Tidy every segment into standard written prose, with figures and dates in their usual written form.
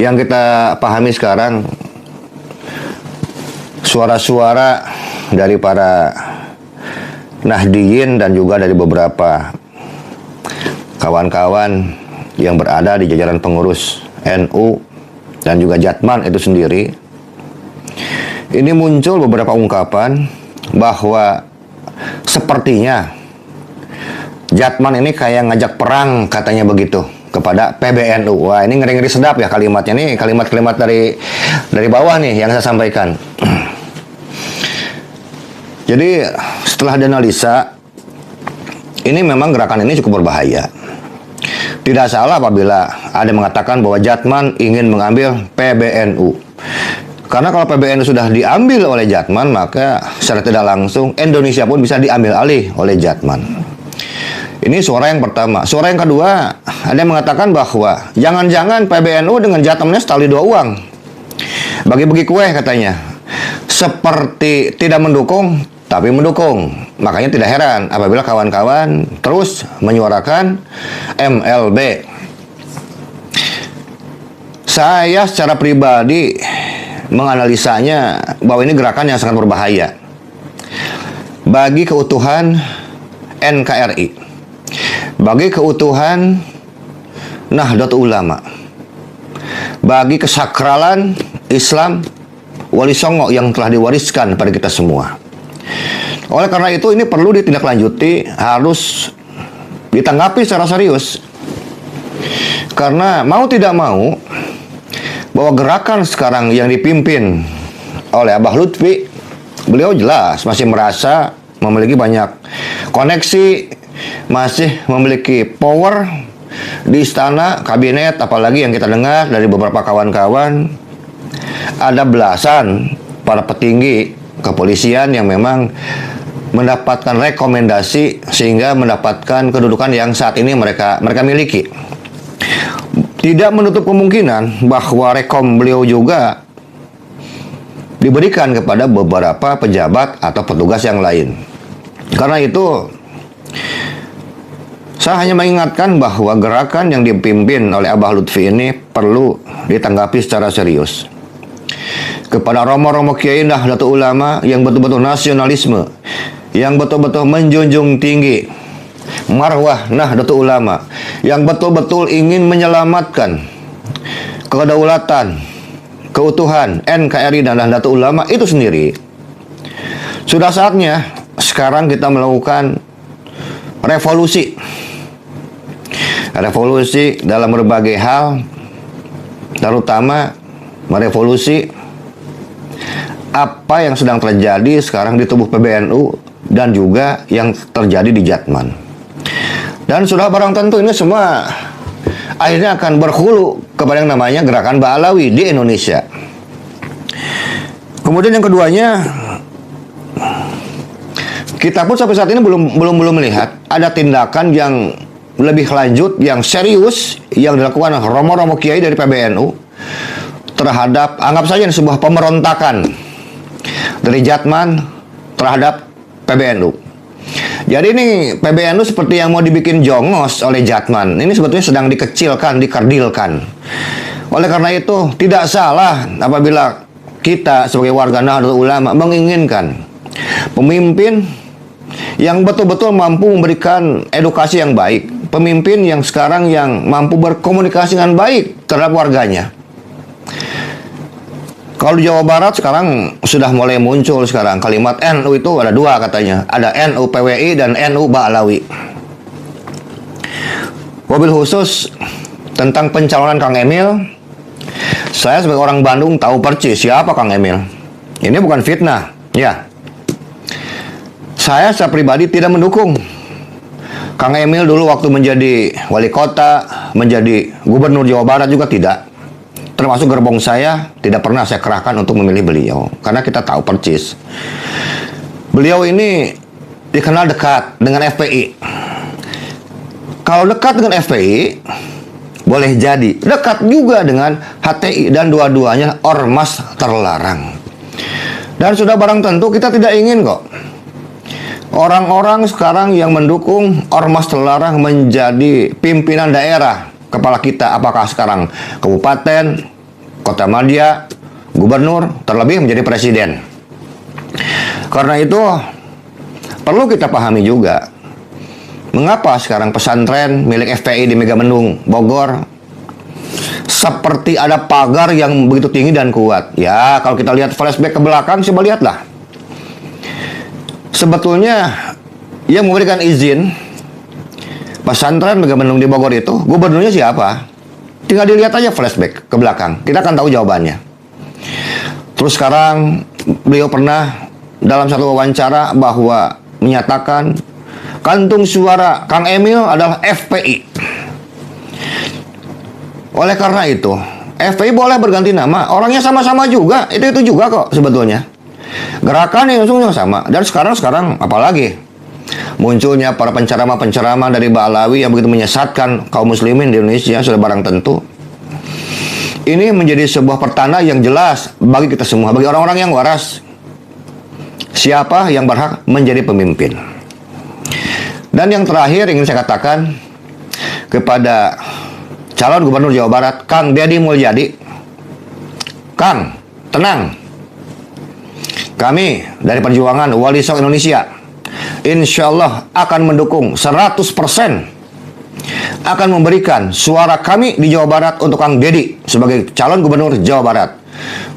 yang kita pahami sekarang, suara-suara dari para Nahdiyin dan juga dari beberapa kawan-kawan yang berada di jajaran pengurus NU dan juga Jatman itu sendiri, ini muncul beberapa ungkapan bahwa sepertinya Jatman ini kayak ngajak perang, katanya begitu, kepada PBNU. Wah, ini ngeri-ngeri sedap ya kalimatnya. Nih kalimat-kalimat dari bawah nih yang saya sampaikan. Jadi setelah dianalisa, ini memang gerakan ini cukup berbahaya. Tidak salah apabila ada yang mengatakan bahwa Jatman ingin mengambil PBNU. Karena kalau PBNU sudah diambil oleh Jatman, maka secara tidak langsung Indonesia pun bisa diambil alih oleh Jatman. Ini suara yang pertama. Suara yang kedua, ada yang mengatakan bahwa jangan-jangan PBNU dengan Jatmannya setali dua uang. Bagi-bagi kue katanya. Seperti tidak mendukung, tapi mendukung. Makanya tidak heran apabila kawan-kawan terus menyuarakan MLB. Saya secara pribadi menganalisanya bahwa ini gerakan yang sangat berbahaya bagi keutuhan NKRI, bagi keutuhan Nahdlatul Ulama, bagi kesakralan Islam Wali Songo yang telah diwariskan pada kita semua. Oleh karena itu ini perlu ditindaklanjuti, harus ditanggapi secara serius. Karena mau tidak mau, bahwa gerakan sekarang yang dipimpin oleh Abah Lutfi, beliau jelas masih merasa memiliki banyak koneksi, masih memiliki power di istana, kabinet, apalagi yang kita dengar dari beberapa kawan-kawan, ada belasan para petinggi kepolisian yang memang mendapatkan rekomendasi sehingga mendapatkan kedudukan yang saat ini mereka miliki. Tidak menutup kemungkinan bahwa rekom beliau juga diberikan kepada beberapa pejabat atau petugas yang lain. Karena itu, saya hanya mengingatkan bahwa gerakan yang dipimpin oleh Abah Lutfi ini perlu ditanggapi secara serius. Kepada romo-romo kiai Nahdlatul Ulama yang betul-betul nasionalisme, yang betul-betul menjunjung tinggi marwah Nahdlatul Ulama, yang betul-betul ingin menyelamatkan kedaulatan, keutuhan NKRI dan Nahdlatul Ulama itu sendiri. Sudah saatnya sekarang kita melakukan revolusi. Revolusi dalam berbagai hal, terutama merevolusi apa yang sedang terjadi sekarang di tubuh PBNU dan juga yang terjadi di Jatman. Dan sudah barang tentu ini semua akhirnya akan berhulu kepada yang namanya gerakan Ba'alawi di Indonesia. Kemudian yang keduanya, kita pun sampai saat ini belum melihat ada tindakan yang lebih lanjut, yang serius yang dilakukan oleh romo-romo kiai dari PBNU terhadap, anggap saja sebuah pemberontakan dari Jatman terhadap PBNU. Jadi ini PBNU seperti yang mau dibikin jongos oleh Jatman. Ini sebetulnya sedang dikecilkan, dikerdilkan. Oleh karena itu, tidak salah apabila kita sebagai warga Nahdlatul Ulama menginginkan pemimpin yang betul-betul mampu memberikan edukasi yang baik. Pemimpin yang sekarang yang mampu berkomunikasi dengan baik terhadap warganya. Kalau di Jawa Barat sekarang sudah mulai muncul sekarang kalimat NU itu ada dua katanya. Ada NU PWI dan NU Ba'alawi. Mobil khusus tentang pencalonan Kang Emil, saya sebagai orang Bandung tahu persis siapa Kang Emil. Ini bukan fitnah, ya. Saya secara pribadi tidak mendukung Kang Emil dulu waktu menjadi wali kota, menjadi gubernur Jawa Barat juga tidak. Termasuk gerbong saya tidak pernah saya kerahkan untuk memilih beliau. Karena kita tahu persis beliau ini dikenal dekat dengan FPI. Kalau dekat dengan FPI, boleh jadi dekat juga dengan HTI. Dan dua-duanya ormas terlarang. Dan sudah barang tentu kita tidak ingin kok orang-orang sekarang yang mendukung ormas terlarang menjadi pimpinan daerah kepala kita, apakah sekarang kabupaten, kota madya, gubernur, terlebih menjadi presiden. Karena itu perlu kita pahami juga mengapa sekarang pesantren milik FPI di Megamendung, Bogor seperti ada pagar yang begitu tinggi dan kuat. Ya, kalau kita lihat flashback ke belakang, coba lihatlah. Sebetulnya yang memberikan izin pesantren Megamendung di Bogor itu, gubernurnya siapa? Tinggal dilihat aja flashback ke belakang, kita akan tahu jawabannya. Terus sekarang beliau pernah dalam satu wawancara bahwa menyatakan kantung suara Kang Emil adalah FPI. Oleh karena itu, FPI boleh berganti nama, orangnya sama-sama juga, itu juga kok sebetulnya. Gerakan yang ujungnya sama. Dan sekarang apalagi munculnya para penceramah-penceramah dari Ba'alawi yang begitu menyesatkan kaum muslimin di Indonesia sudah barang tentu. Ini menjadi sebuah pertanda yang jelas bagi kita semua, bagi orang-orang yang waras. Siapa yang berhak menjadi pemimpin. Dan yang terakhir ingin saya katakan kepada calon gubernur Jawa Barat, Kang Deddy Mulyadi. Kang, tenang. Kami dari Perjuangan Wali Songo Indonesia insya Allah akan mendukung 100%, akan memberikan suara kami di Jawa Barat untuk Kang Deddy sebagai calon gubernur Jawa Barat.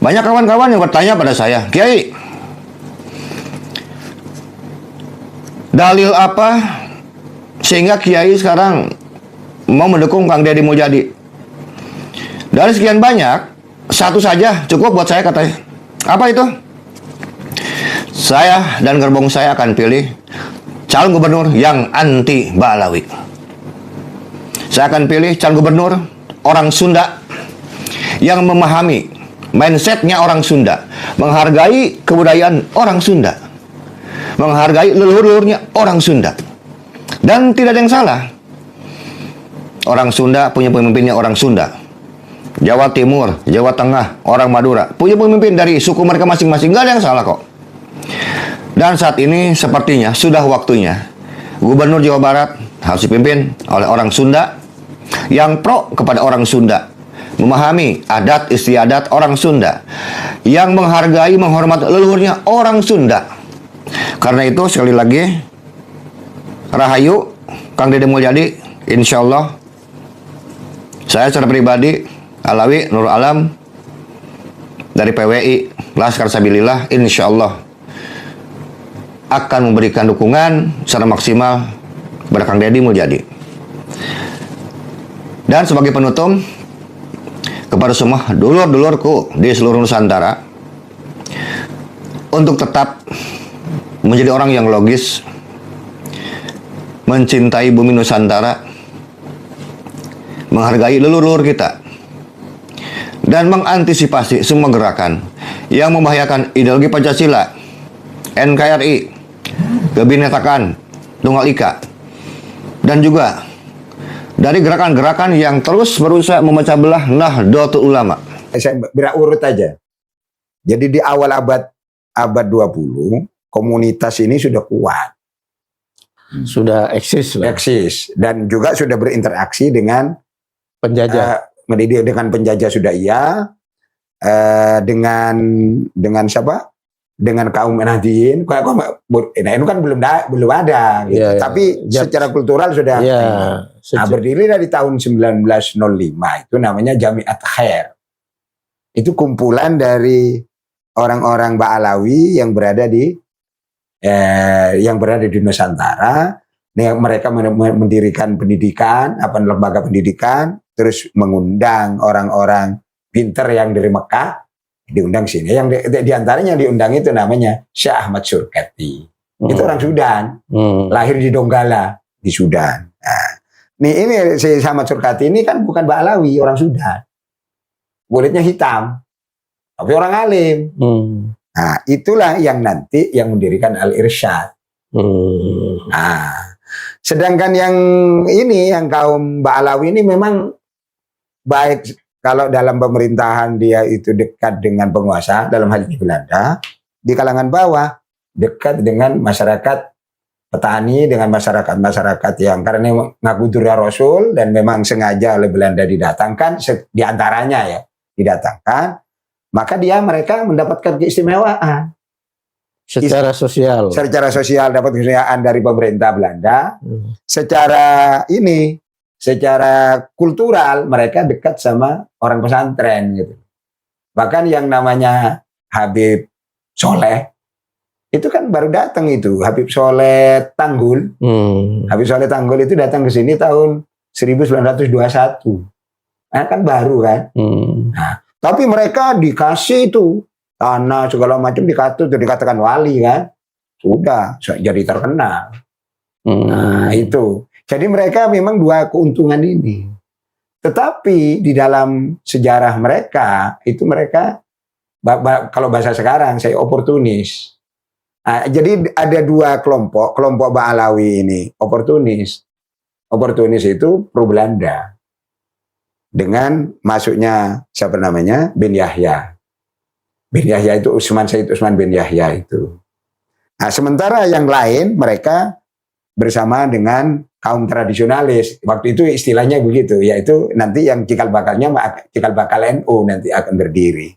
Banyak kawan-kawan yang bertanya pada saya, Kiai, dalil apa sehingga Kiai sekarang mau mendukung Kang Deddy Mulyadi? Dari sekian banyak, satu saja cukup buat saya katanya. Apa itu? Saya dan gerbong saya akan pilih calon gubernur yang anti Ba'alawi. Saya akan pilih calon gubernur orang Sunda yang memahami mindsetnya orang Sunda, menghargai kebudayaan orang Sunda, menghargai leluhur-leluhurnya orang Sunda. Dan tidak ada yang salah. Orang Sunda punya pemimpinnya orang Sunda. Jawa Timur, Jawa Tengah, orang Madura punya pemimpin dari suku mereka masing-masing. Nggak ada yang salah kok. Dan saat ini sepertinya sudah waktunya Gubernur Jawa Barat harus dipimpin oleh orang Sunda yang pro kepada orang Sunda, memahami adat istiadat orang Sunda, yang menghargai, menghormati leluhurnya orang Sunda. Karena itu sekali lagi, Rahayu Kang Deddy Mulyadi, insya Allah saya secara pribadi Alawi Nurul Alam dari PWI Laskar Sabilillah, insya Allah akan memberikan dukungan secara maksimal kepada Kang Deddy Mulyadi. Dan sebagai penutup kepada semua dulur-dulurku di seluruh Nusantara untuk tetap menjadi orang yang logis, mencintai bumi Nusantara, menghargai leluhur kita, dan mengantisipasi semua gerakan yang membahayakan ideologi Pancasila, NKRI, Kebinekaan Tunggal Ika, dan juga dari gerakan-gerakan yang terus berusaha memecah belah Nahdlatul Ulama. Saya berurut aja. Jadi di awal abad 20 komunitas ini sudah kuat. Sudah eksis lah. Eksis dan juga sudah berinteraksi dengan Penjajah. Dengan penjajah sudah iya, dengan siapa? Dengan kaum Nahdliyin. Nah, itu kan belum ada gitu. Ya, Tapi ya. secara kultural sudah. Ya, Nah, berdiri dari tahun 1905 itu namanya Jamiat Khair. Itu kumpulan dari orang-orang Ba'alawi yang berada di Nusantara. Mereka mendirikan pendidikan, lembaga pendidikan, terus mengundang orang-orang pinter yang dari Mekah diundang sini. Yang di antaranya yang diundang itu namanya Syekh Ahmad Surkati. Itu orang Sudan, lahir di Donggala di Sudan. Nah, ini Syekh Ahmad Surkati ini kan bukan Ba'alawi, orang Sudan. Kulitnya hitam, tapi orang alim. Nah, itulah yang nanti yang mendirikan Al-Irsyad. Nah, sedangkan yang kaum Ba'alawi ini memang baik kalau dalam pemerintahan dia itu dekat dengan penguasa, dalam hal ini Belanda, di kalangan bawah dekat dengan masyarakat petani, dengan masyarakat yang karena ngaku Durya Rasul dan memang sengaja oleh Belanda didatangkan, di antaranya ya, didatangkan, maka mereka mendapatkan keistimewaan. Secara sosial. Secara sosial dapat keistimewaan dari pemerintah Belanda. Secara kultural mereka dekat sama orang pesantren gitu. Bahkan yang namanya Habib Soleh itu kan baru datang itu, Habib Soleh Tanggul. Habib Soleh Tanggul itu datang ke sini tahun 1921. Nah, kan baru kan. Nah, tapi mereka dikasih itu tanah segala macam, dikatakan wali kan. Sudah jadi terkenal. Nah, itu. Jadi mereka memang dua keuntungan ini. Tetapi di dalam sejarah mereka, itu mereka, kalau bahasa sekarang, saya oportunis. Nah, jadi ada dua kelompok Ba'alawi ini, oportunis. Oportunis itu pro Belanda. Dengan masuknya, siapa namanya? Bin Yahya. Bin Yahya itu Said Usman bin Yahya itu. Nah, sementara yang lain, mereka bersama dengan kaum tradisionalis. Waktu itu istilahnya begitu, yaitu nanti yang cikal bakal NU nanti akan berdiri.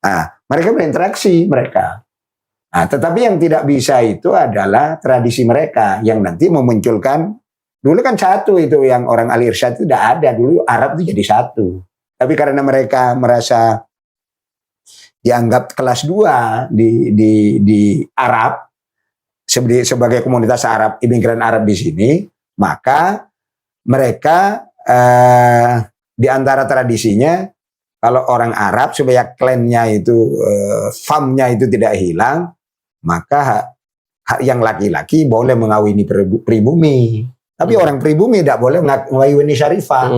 Nah, mereka berinteraksi mereka. Nah, tetapi yang tidak bisa itu adalah tradisi mereka yang nanti memunculkan, dulu kan satu itu yang orang Al-Irsyad itu tidak ada, dulu Arab itu jadi satu. Tapi karena mereka merasa dianggap kelas 2 di Arab, sebagai komunitas Arab, imigran Arab di sini, maka mereka di antara tradisinya, kalau orang Arab supaya klannya itu, famnya itu tidak hilang, maka yang laki-laki boleh mengawini pribumi, tapi orang pribumi tidak boleh mengawini syarifah.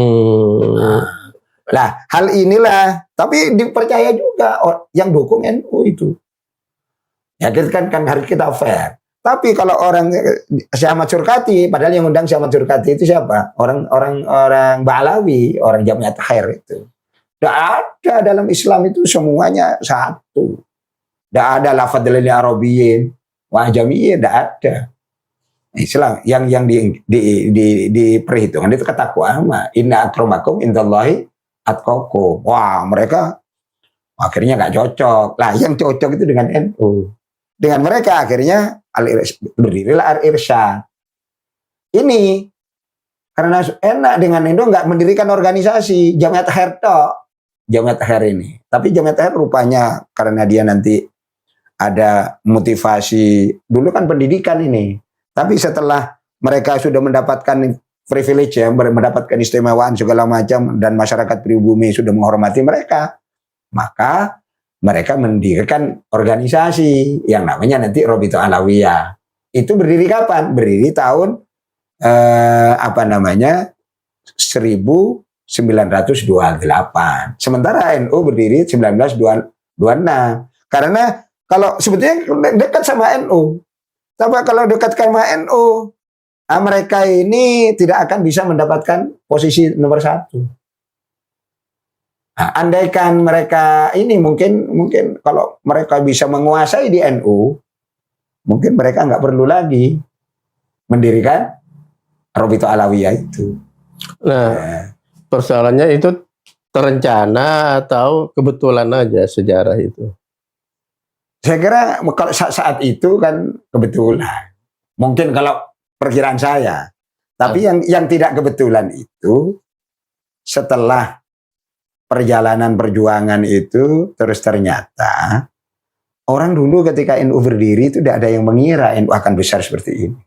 Nah, hal inilah, tapi dipercaya juga yang dukung NU itu. Ya kan harus kita fair. Tapi kalau orang Syekh Ahmad Surkati, padahal yang undang Syekh Ahmad Surkati itu siapa? Orang Ba'alawi, orang Jamiat Khair itu. Tidak ada dalam Islam itu semuanya satu. Tidak ada lafadzul Arabiyyin, Wahjamiyyin, tidak ada. Islam yang diperhitungkan itu ketakwaan. Inna akramakum indallahi atqakum. Wah, mereka akhirnya nggak cocok. Lah, yang cocok itu dengan NU. Dengan mereka akhirnya berdirilah Al-Irsyad. Ini karena enak dengan NU nggak mendirikan organisasi Jamiat Khair Jamiat Khair ini. Tapi Jamiat Khair rupanya karena dia nanti ada motivasi, dulu kan pendidikan ini. Tapi setelah mereka sudah mendapatkan privilege ya, mendapatkan istimewaan segala macam dan masyarakat pribumi sudah menghormati mereka, maka mereka mendirikan organisasi yang namanya nanti Robito Alawiyah. Itu berdiri kapan? Berdiri tahun 1928. Sementara NU berdiri 1926. Karena kalau sebetulnya dekat sama NU. Tapi kalau dekat sama NU, mereka ini tidak akan bisa mendapatkan posisi nomor 1. Nah, andaikan mereka ini mungkin kalau mereka bisa menguasai di NU, mungkin mereka nggak perlu lagi mendirikan Robito Alawiyah itu. Nah, persoalannya itu terencana atau kebetulan aja sejarah itu? Saya kira kalau saat itu kan kebetulan. Mungkin kalau perkiraan saya. Tapi yang tidak kebetulan itu setelah perjalanan perjuangan itu terus ternyata orang dulu ketika NU berdiri itu tidak ada yang mengira NU akan besar seperti ini.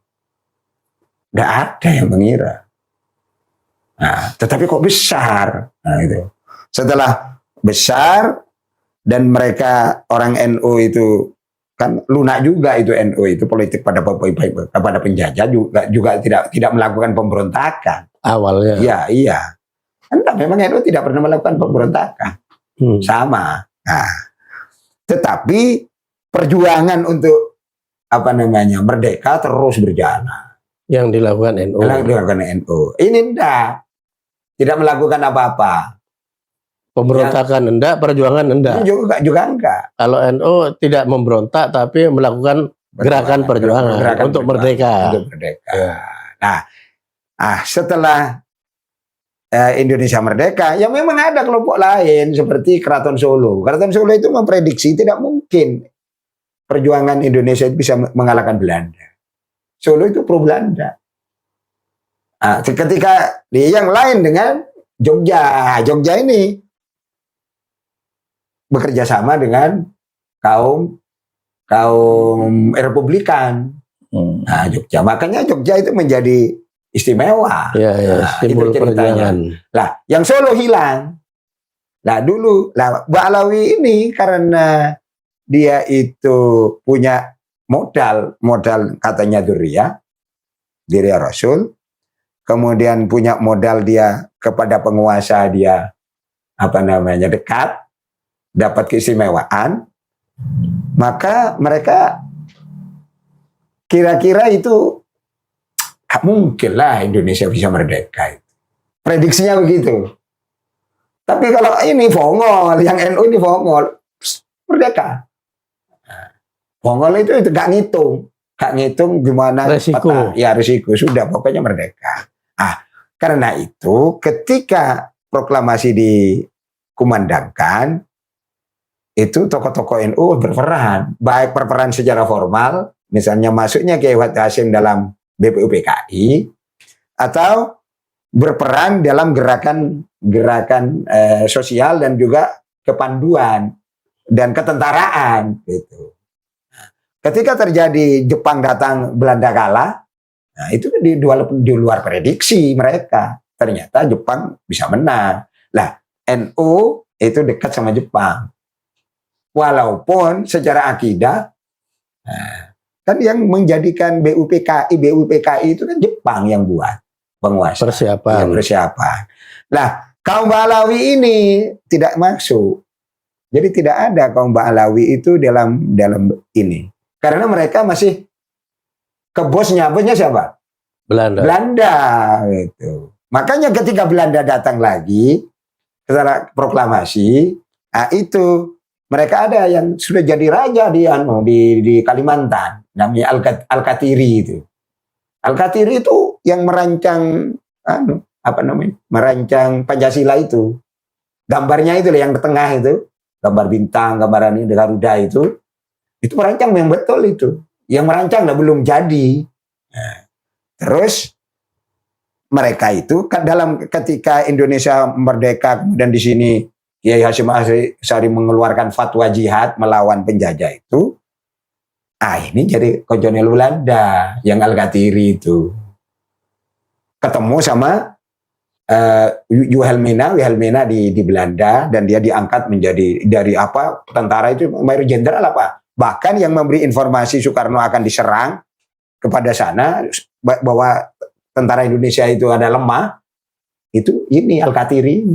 Tidak ada yang mengira. Nah, tetapi kok besar? Nah, itu. Setelah besar dan mereka orang NU itu kan lunak juga itu NU itu politik pada penjajah juga tidak melakukan pemberontakan. Awalnya. Iya. Entah, memang NU tidak pernah melakukan pemberontakan. Sama. Nah, tetapi perjuangan untuk merdeka terus berjalan. Yang dilakukan NU. Ini tidak melakukan apa-apa. Pemberontakan enggak, perjuangan enggak. Juga enggak. Kalau NU tidak memberontak tapi melakukan gerakan perjuangan untuk merdeka. Untuk merdeka. Ya. Nah, setelah Indonesia Merdeka, ya memang ada kelompok lain seperti Keraton Solo. Keraton Solo itu memprediksi tidak mungkin perjuangan Indonesia itu bisa mengalahkan Belanda. Solo itu pro Belanda. Nah, ketika yang lain dengan Jogja, Jogja ini bekerja sama dengan kaum Republikan. Nah, Jogja, makanya Jogja itu menjadi istimewa. Ya, simbol itu ceritanya. perjuangan. Lah, yang Solo hilang. Nah, dulu Mbak Alawi ini karena dia itu punya modal katanya Duriyah Rasul, kemudian punya modal dia kepada penguasa dia dekat, dapat keistimewaan, maka mereka kira-kira itu gak mungkin lah Indonesia bisa merdeka. Prediksinya begitu. Tapi kalau ini Vongol, yang NU ini Vongol, merdeka. Vongol itu gak ngitung gimana Resiko. Ya resiko, sudah pokoknya merdeka. Karena itu ketika proklamasi dikumandangkan, itu tokoh-tokoh NU berperan, baik berperan secara formal, misalnya masuknya Kiai Wahid Hasyim dalam BPUPKI, atau berperan dalam gerakan sosial dan juga kepanduan dan ketentaraan gitu. Ketika terjadi Jepang datang, Belanda kalah, nah itu di luar prediksi mereka. Ternyata Jepang bisa menang. Lah, NU itu dekat sama Jepang. Walaupun secara akidah, kan yang menjadikan BUPKI itu kan Jepang yang buat penguasa. Persiapan. Nah, kaum Ba'alawi ini tidak masuk. Jadi tidak ada kaum Ba'alawi itu dalam ini. Karena mereka masih bosnya siapa? Belanda gitu. Makanya ketika Belanda datang lagi setelah proklamasi, itu mereka ada yang sudah jadi raja di Kalimantan, namanya Al-Katiri itu. Al-Katiri itu yang merancang merancang Pancasila itu. Gambarnya itu yang di tengah itu, gambar bintang, gambaran ini Garuda itu merancang yang betul itu. Yang merancang belum jadi. Nah, terus mereka itu ketika Indonesia merdeka, kemudian di sini Kiai Hasyim Asy'ari mengeluarkan fatwa jihad melawan penjajah itu. Ini jadi kolonial Belanda yang Al-Katiri itu. Ketemu sama Wilhelmina di Belanda, dan dia diangkat menjadi dari tentara itu mayor jenderal Bahkan yang memberi informasi Soekarno akan diserang kepada sana bahwa tentara Indonesia itu ada lemah, itu ini Al-Katiri.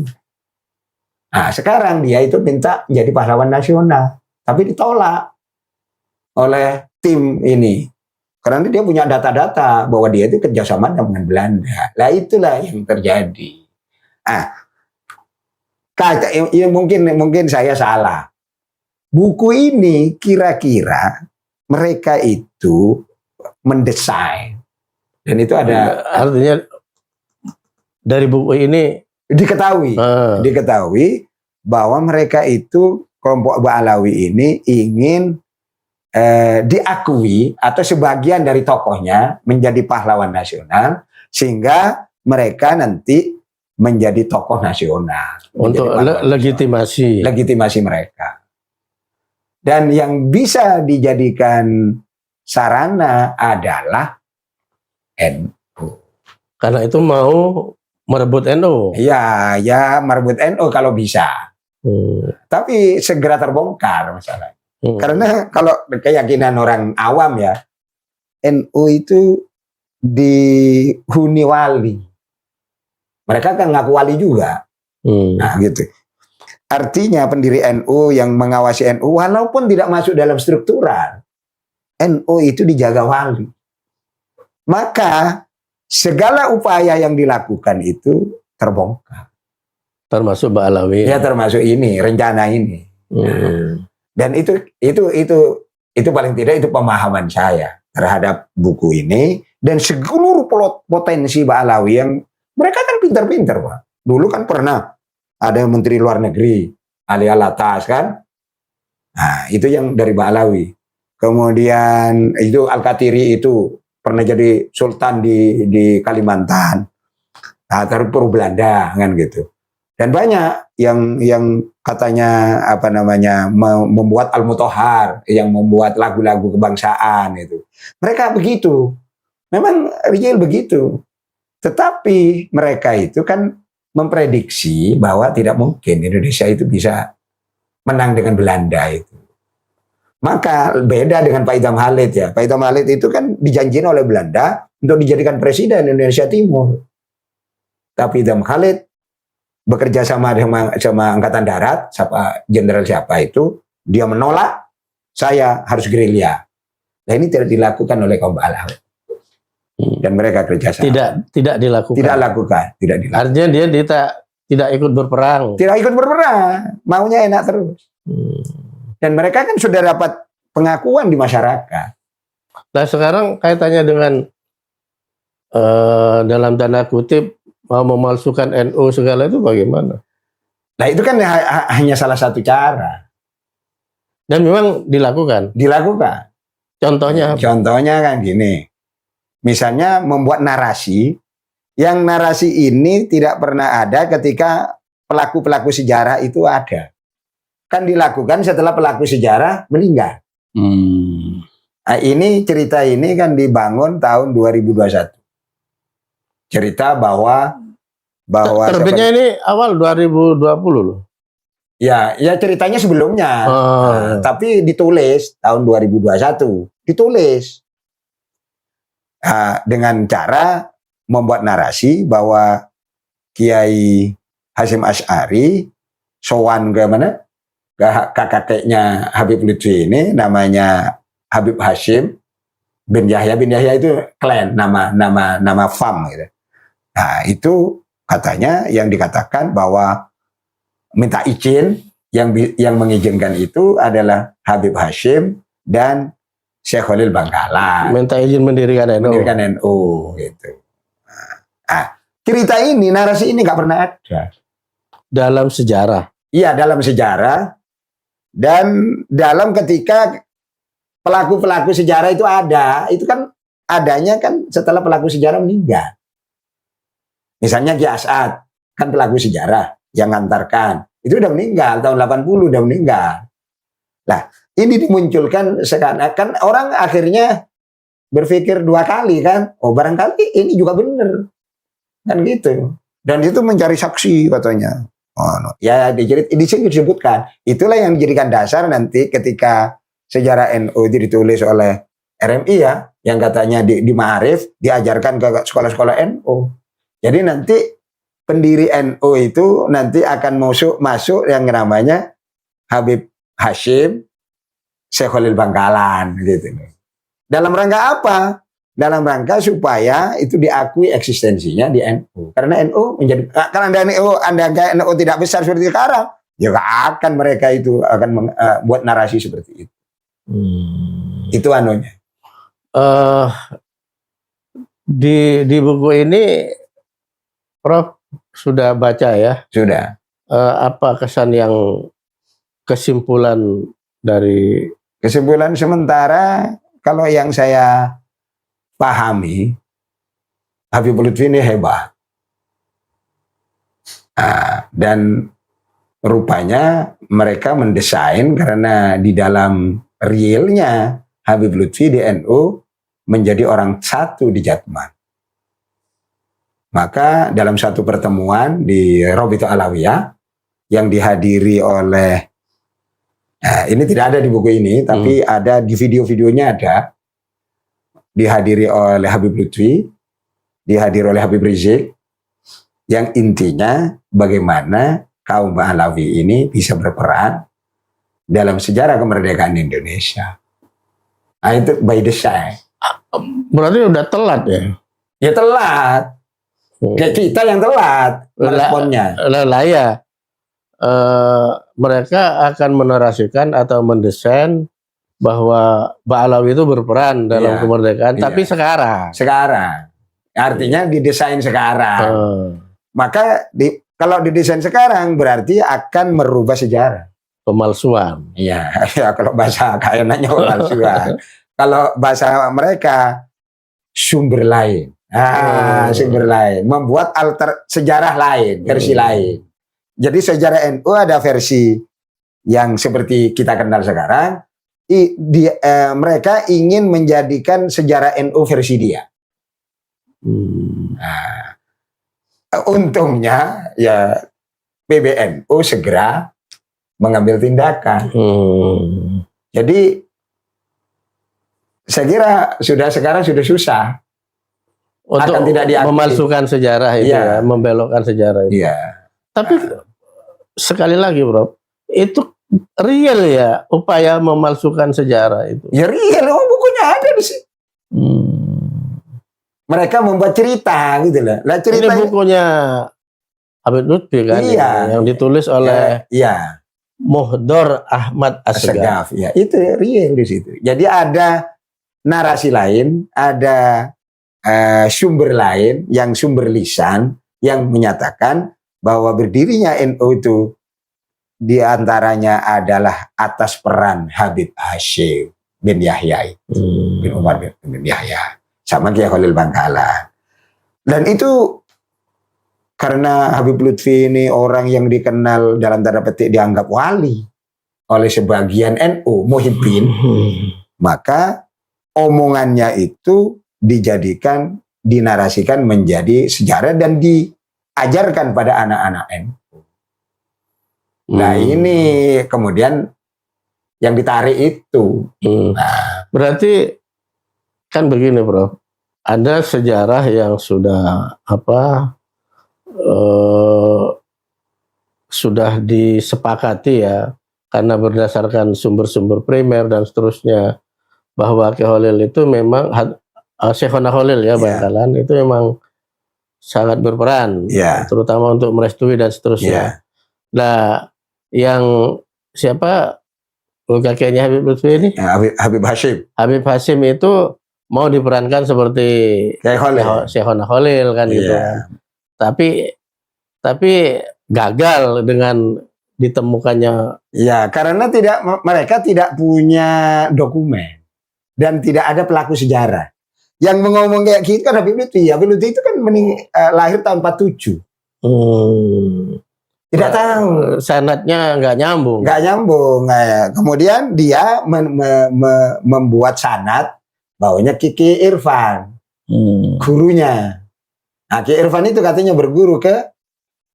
Nah, sekarang dia itu minta menjadi pahlawan nasional, tapi ditolak oleh tim ini. Karena dia punya data-data bahwa dia itu kerjasama dengan Belanda. Lah itulah yang terjadi. Mungkin saya salah. Buku ini kira-kira mereka itu mendesain. Dan itu ada artinya dari buku ini diketahui bahwa mereka itu kelompok Ba'alawi ini ingin diakui atau sebagian dari tokohnya menjadi pahlawan nasional, sehingga mereka nanti menjadi tokoh nasional untuk legitimasi mereka. Dan yang bisa dijadikan sarana adalah NU. Karena itu mau merebut NU. Ya merebut NU kalau bisa. Tapi segera terbongkar masalah. Karena kalau keyakinan orang awam ya, NU itu dihuni wali. Mereka kan ngaku wali juga. Nah gitu. Artinya pendiri NU yang mengawasi NU walaupun tidak masuk dalam struktural, NU itu dijaga wali. Maka segala upaya yang dilakukan itu terbongkar. Termasuk Ba'alawi. Ya termasuk ini, rencana ini. Dan itu paling tidak itu pemahaman saya terhadap buku ini dan seluruh potensi Ba'alawi yang mereka kan pintar-pintar, Pak. Dulu kan pernah ada Menteri Luar Negeri, Ali Alatas kan. Nah, itu yang dari Ba'alawi. Kemudian itu Al-Katiri itu pernah jadi sultan di Kalimantan. Nah, terus Belanda kan gitu. Dan banyak yang katanya apa namanya membuat Al-Mutahhar, yang membuat lagu-lagu kebangsaan itu. Mereka begitu. Memang real begitu. Tetapi mereka itu kan memprediksi bahwa tidak mungkin Indonesia itu bisa menang dengan Belanda itu. Maka beda dengan Pak Idham Halid ya. Pak Idham Halid itu kan dijanjikan oleh Belanda untuk dijadikan presiden Indonesia Timur. Tapi Idham Halid bekerja sama Angkatan Darat, jenderal siapa itu, dia menolak, saya harus gerilya. Nah ini tidak dilakukan oleh kaum Ba'alawi. Dan mereka kerjasama. Tidak dilakukan. Tidak lakukan. Artinya dia tidak ikut berperang. Tidak ikut berperang. Maunya enak terus. Dan mereka kan sudah dapat pengakuan di masyarakat. Nah sekarang kaitannya dengan dalam tanda kutip mau memalsukan NU segala itu bagaimana? Nah itu kan hanya salah satu cara. Dan memang dilakukan. Dilakukan. Contohnya apa? Contohnya kan gini. Misalnya membuat narasi, yang narasi ini tidak pernah ada ketika pelaku-pelaku sejarah itu ada. Kan dilakukan setelah pelaku sejarah meninggal. Nah, cerita ini kan dibangun tahun 2021. Cerita bahwa terbitnya ini awal 2020 loh. Ya ceritanya sebelumnya. Tapi ditulis tahun 2021. Ditulis. Dengan cara membuat narasi bahwa Kiai Hasyim Asy'ari sowan ke mana? Kakeknya Habib Lutfi ini namanya Habib Hasyim bin Yahya. Bin Yahya itu klan, nama fam gitu. Nah, itu katanya yang dikatakan bahwa minta izin, yang mengizinkan itu adalah Habib Hasyim dan Syekh Khalil Bangkalan. Minta izin mendirikan NU. Mendirikan NU gitu. Cerita ini, narasi ini nggak pernah ada. Dalam sejarah. Iya, dalam sejarah. Dan dalam ketika pelaku-pelaku sejarah itu ada, itu kan adanya kan setelah pelaku sejarah meninggal. Misalnya Ki As'ad, kan pelaku sejarah yang ngantarkan. Itu udah meninggal, tahun 80 udah meninggal. Lah, ini dimunculkan sekarang kan orang akhirnya berpikir dua kali kan, oh barangkali ini juga benar kan gitu. Dan itu mencari saksi katanya. Oh, no. Ya di sini disebutkan. Itulah yang dijadikan dasar nanti ketika sejarah NU itu ditulis oleh RMI ya, yang katanya di Ma'arif diajarkan ke sekolah-sekolah NU. Jadi nanti pendiri NU itu nanti akan masuk yang namanya Habib Hasyim Syekh Khalil Bangkalan gitu. Dalam rangka apa? Dalam rangka supaya itu diakui eksistensinya di NU. Karena NU menjadi karena NU tidak besar seperti sekarang, ya gak akan mereka itu akan buat narasi seperti itu. Itu anunya. Di buku ini Prof sudah baca ya? Sudah. Apa kesan yang kesimpulan dari kesimpulan sementara kalau yang saya pahami, Habib Lutfi ini hebat. Dan rupanya mereka mendesain karena di dalam realnya Habib Lutfi di NU menjadi orang satu di Jatman. Maka dalam satu pertemuan di Rabithah Alawiyah yang dihadiri oleh ini tidak ada di buku ini, tapi ada di video-videonya ada. Dihadiri oleh Habib Lutfi, dihadiri oleh Habib Rizik, yang intinya bagaimana kaum Ba'alawi ini bisa berperan dalam sejarah kemerdekaan Indonesia. Nah, itu by design. Berarti udah telat ya? Ya telat. Kayak kita yang telat meresponnya. Ya. Mereka akan menarasikan atau mendesain bahwa Ba'alawi itu berperan dalam kemerdekaan, tapi sekarang. Artinya didesain sekarang. Maka Kalau didesain sekarang berarti akan merubah sejarah. Pemalsuan. Iya, ya kalau bahasa kayaknya pemalsuan. Kalau bahasa mereka sumber lain. Sumber lain, membuat sejarah lain, versi lain. Jadi sejarah NU ada versi yang seperti kita kenal sekarang. Mereka ingin menjadikan sejarah NU versi dia. Untungnya ya PBNU segera mengambil tindakan. Jadi saya kira sekarang sudah susah untuk akan tidak diakui. Memalsukan sejarah itu Iya. ya, membelokkan sejarah itu. Iya. Tapi sekali lagi, Bro, itu real ya upaya memalsukan sejarah itu. Ya real, bukunya ada di sini. Mereka membuat cerita gitu loh. Lah Ini ceritanya bukunya Habib Lutfi kan, Iya. yang ditulis oleh iya, Muhdor Ahmad Assegaf. Segaf. Ya, itu real di situ. Jadi ada narasi lain, ada sumber lain yang sumber lisan yang menyatakan bahwa berdirinya NU itu diantaranya adalah atas peran Habib Hashim bin Yahya bin Umar bin Yahya sama Kiai Khalil Bangkalan. Dan itu karena Habib Lutfi ini orang yang dikenal dalam tanda petik dianggap wali oleh sebagian NU Muhibbin, maka omongannya itu dinarasikan menjadi sejarah dan diajarkan pada anak-anak NU. Nah ini kemudian yang ditarik itu. Berarti kan begini, Bro. Ada sejarah yang sudah sudah disepakati ya, karena berdasarkan sumber-sumber primer dan seterusnya, bahwa Kiai Khalil itu memang Syekhona Khalil ya, Bangkalan itu memang sangat berperan, terutama untuk merestui dan seterusnya. Nah, yang siapa kakeknya Habib Lutfi ini? Habib Hashim. Habib Hashim itu mau diperankan seperti Syekhona Khalil kan gitu kan. Tapi gagal dengan ditemukannya. Ya, karena mereka tidak punya dokumen dan tidak ada pelaku sejarah. Yang ngomong kayak gitu kan Habib Lutfi. Habib Lutfi itu kan lahir tahun 47. Tidak tahu. Sanadnya nggak nyambung. Nggak nyambung. Kemudian dia membuat sanad bahwanya Kiki Irfan, gurunya. Nah, Kiki Irfan itu katanya berguru ke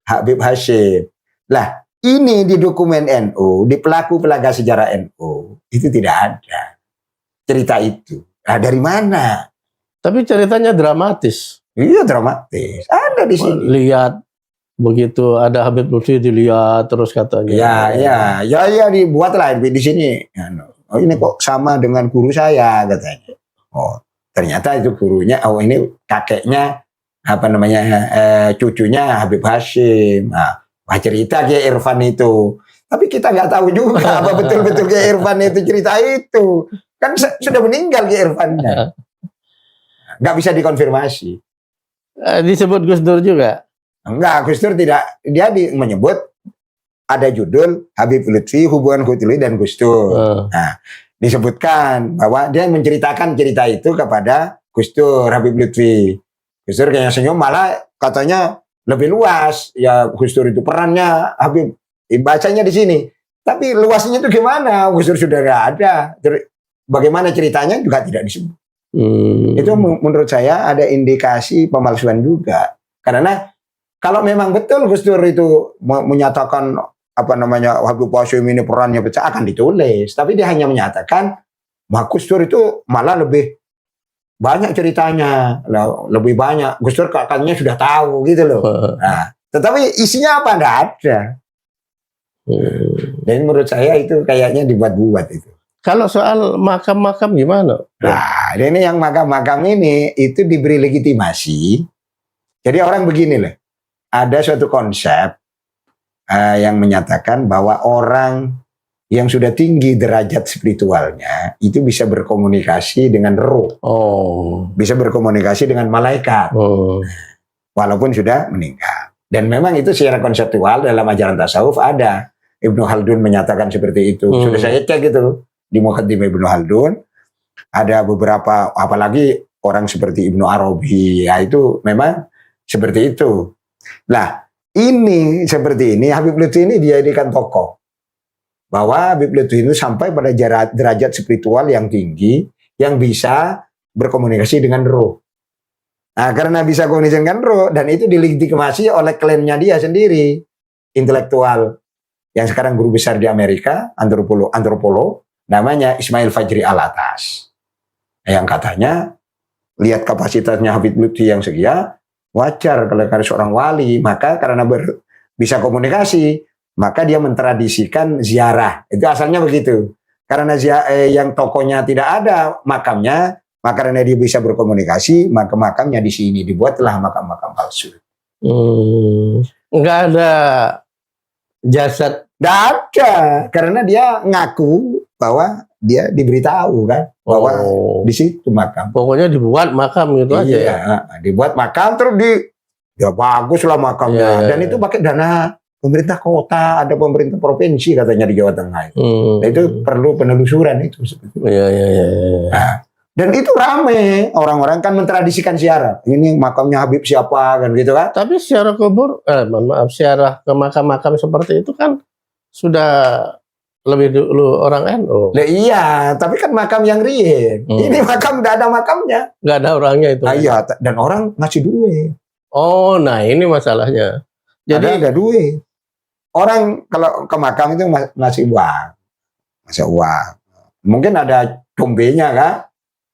Habib Hashim. Lah, ini di dokumen NU, di pelaga sejarah NU, itu tidak ada cerita itu. Nah, dari mana? Tapi ceritanya dramatis. Iya, dramatis. Ada di sini. Lihat begitu ada Habib Lutfi dilihat terus katanya. Ya dibuatlah di sini. Oh, ini kok sama dengan guru saya katanya. Oh, ternyata itu gurunya. Oh, ini kakeknya cucunya Habib Hashim. Nah, cerita Kiai Irfan itu. Tapi kita nggak tahu juga apa betul-betul Kiai Irfan itu cerita itu. Kan sudah meninggal Kiai Irfannya. Nggak bisa dikonfirmasi. Disebut Gus Dur juga? Enggak, Gus Dur tidak. Dia menyebut ada judul Habib Lutfi, hubungan Lutfi dan Gus Dur. Nah, disebutkan bahwa dia menceritakan cerita itu kepada Gus Dur, Habib Lutfi. Gus Dur kayaknya senyum, malah katanya lebih luas. Ya Gus Dur itu perannya Habib, bacanya di sini. Tapi luasnya itu gimana? Gus Dur sudah nggak ada. Bagaimana ceritanya juga tidak disebut. Itu menurut saya ada indikasi pemalsuan juga. Karena kalau memang betul Gus Dur itu menyatakan Habib Hashim ini perannya besar, akan ditulis. Tapi dia hanya menyatakan bahwa Gus Dur itu malah lebih banyak ceritanya, lebih banyak. Gus Dur katanya sudah tahu gitu loh. Nah, tetapi isinya apa? Nggak ada. Dan menurut saya itu kayaknya dibuat-buat itu. Kalau soal makam-makam gimana? Nah, ini yang makam-makam ini itu diberi legitimasi. Jadi orang begini loh. Ada suatu konsep yang menyatakan bahwa orang yang sudah tinggi derajat spiritualnya itu bisa berkomunikasi dengan roh. Bisa berkomunikasi dengan malaikat. Walaupun sudah meninggal. Dan memang itu secara konseptual dalam ajaran tasawuf ada. Ibnu Khaldun menyatakan seperti itu. Sudah saya cek itu di Muqaddimah Ibnu Khaldun. Ada beberapa, apalagi orang seperti Ibnu Arabi, ya itu memang seperti itu. Nah, ini seperti ini, Habib Lutfi ini dijadikan tokoh. Bahwa Habib Lutfi itu sampai pada derajat spiritual yang tinggi, yang bisa berkomunikasi dengan roh. Nah, karena bisa komunikasi dengan roh, dan itu dilegitimasi oleh klaimnya dia sendiri, intelektual, yang sekarang guru besar di Amerika, antropolog, namanya Ismail Fajri Alatas. Yang katanya, lihat kapasitasnya Habib Lutfi yang sekia, wajar kalau seorang wali, maka karena bisa komunikasi, maka dia mentradisikan ziarah. Itu asalnya begitu. Karena yang tokonya tidak ada makamnya, maka karena dia bisa berkomunikasi, maka makamnya di sini dibuatlah makam-makam palsu. Nggak ada jasad. Nggak ada, karena dia ngaku bahwa dia diberitahu kan bahwa di situ makam. Pokoknya dibuat makam gitu aja ya. Dibuat makam terus ya bagus lah makamnya. Dan itu pakai dana pemerintah kota, ada pemerintah provinsi katanya di Jawa Tengah. Nah, itu perlu penelusuran itu. Iya. Nah, dan itu rame, orang-orang kan mentradisikan ziarah. Ini makamnya Habib siapa kan gitu kan? Tapi secara secara ke makam-makam seperti itu kan sudah lebih dulu orang NU. Nah, iya, tapi kan makam yang real. Ini makam nggak ada makamnya. Nggak ada orangnya itu. Nah, iya, dan orang ngasih duit. Oh, nah ini masalahnya. Jadi ada duit. Orang kalau ke makam itu ngasih uang. Ngasih uang. Mungkin ada combenya kan?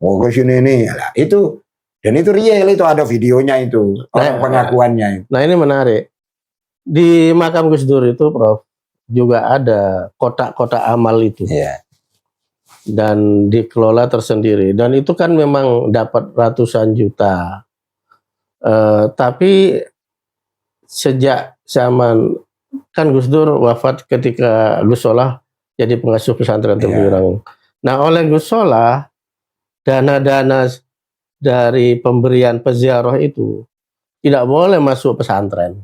Oh, ke sini nih. Nah, itu. Dan itu real, itu ada videonya itu. Orang pengakuannya. Nah, ini menarik. Di makam Gus Dur itu, Prof, juga ada kotak-kotak amal itu. Iya. Dan dikelola tersendiri. Dan itu kan memang dapat ratusan juta. Tapi sejak zaman kan Gus Dur wafat ketika Gus Solah jadi pengasuh pesantren Temurang. Nah, oleh Gus Solah dana-dana dari pemberian peziarah itu tidak boleh masuk pesantren.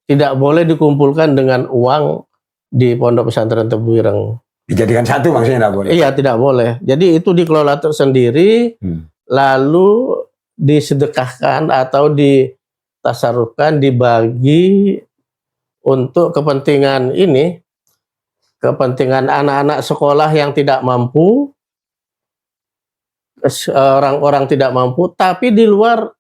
Tidak boleh dikumpulkan dengan uang di pondok pesantren Temurang. Dijadikan satu maksudnya tidak boleh. Iya, tidak boleh. Jadi itu dikelola tersendiri, lalu disedekahkan atau ditasarufkan, dibagi untuk kepentingan ini, kepentingan anak-anak sekolah yang tidak mampu, orang-orang tidak mampu, tapi di luar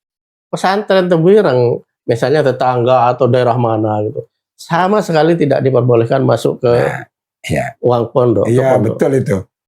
pesantren Temurang, misalnya tetangga atau daerah mana gitu, sama sekali tidak diperbolehkan masuk ke uang pondok. Iya, betul itu.